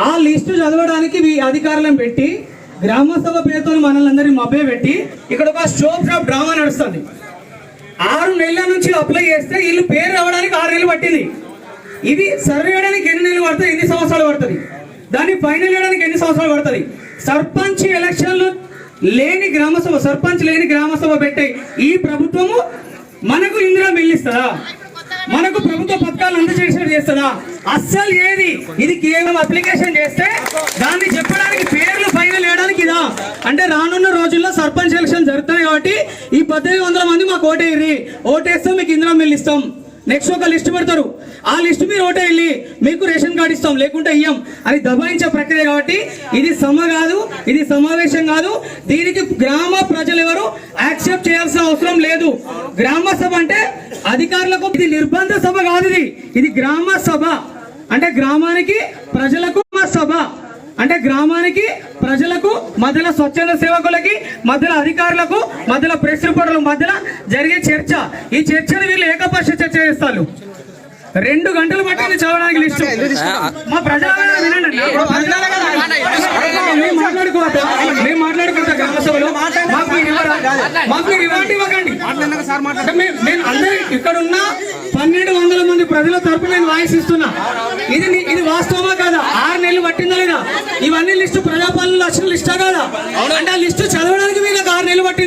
ఆ లిస్టు చదవడానికి అధికారులను పెట్టి గ్రామ సభ పేరుతో మనల్ని అందరినీ మభ్య పెట్టి ఇక్కడ ఒక స్టోప్ ఆఫ్ డ్రామా నడుస్తుంది. 6 నెలల నుంచి అప్లై చేస్తే వీళ్ళు పేరు రావడానికి 6 నెలలు పట్టింది. ఇది సర్వే చేయడానికి ఎన్ని నెలలు పడుతుంది, ఎన్ని సంవత్సరాలు పడుతుంది, దాన్ని ఫైనల్ చేయడానికి ఎన్ని సంవత్సరాలు పడుతుంది. సర్పంచ్ ఎలక్షన్లు లేని గ్రామసభ, సర్పంచ్ లేని గ్రామసభ పెట్టే ఈ ప్రభుత్వము మనకు ఇందిరా మిల్లిస్తుందా, మనకు ప్రభుత్వ పథకాలు అందజేసేది చేస్తుందా? అస్సలు ఏది. ఇది కేవలం అప్లికేషన్ చేస్తే దాన్ని చెప్పడానికి పేర్లు ఫైనల్ వేయడానికి ఇదా అంటే రానున్న రోజుల్లో సర్పంచ్ ఎలక్షన్ జరుగుతాయి కాబట్టి ఈ 1800 మంది మాకు ఓటేయ్యి, ఓటేస్తాం మీకు ఇందిరా మిల్లు ఇస్తాం. నెక్స్ట్ ఒక లిస్టు పెడతారు, ఆ లిస్టు మీరు ఓటే వెళ్ళి మీకు రేషన్ కార్డు ఇస్తాం లేకుంటే ఇయ్యం అని దబాయించే ప్రక్రియ. కాబట్టి ఇది సమ కాదు, ఇది సమావేశం కాదు. దీనికి గ్రామ ప్రజలు ఎవరు యాక్సెప్ట్ చేయాల్సిన అవసరం లేదు. గ్రామ సభ అంటే అధికారులకు ఇది నిర్బంధ సభ కాదు, ఇది గ్రామ సభ అంటే గ్రామానికి ప్రజలకు సభ అంటే గ్రామానికి ప్రజలకు మధ్యలో స్వచ్ఛంద సేవకులకి మధ్యలో అధికారులకు మధ్యలో ప్రెస్ రిపోర్టర్ల మధ్యలో జరిగే చర్చ. ఈ చర్చను వీళ్ళు ఏకపక్ష చర్చ చేస్తారు. 2 గంటలు పట్టింది చదవడానికి లిస్టు. మా ప్రజలు వినండి, మేము మాట్లాడుకుంటా గ్రామ సభలో మాకు రివార్డ్ ఇవ్వకండి. మేము అందరూ ఇక్కడ ఉన్న 1200 మంది ప్రజల తరపు నేను వాయిస్ ఇస్తున్నా. ఇది వాస్తవమా కాదా? 6 నెలలు పట్టిందా లేదా? ఇవన్నీ లిస్టు ప్రజాపాలన లక్షల లిస్టా కాదా? అంటే ఆ లిస్టు చదవడానికి వీళ్ళకి 6 నెలలు పట్టింది.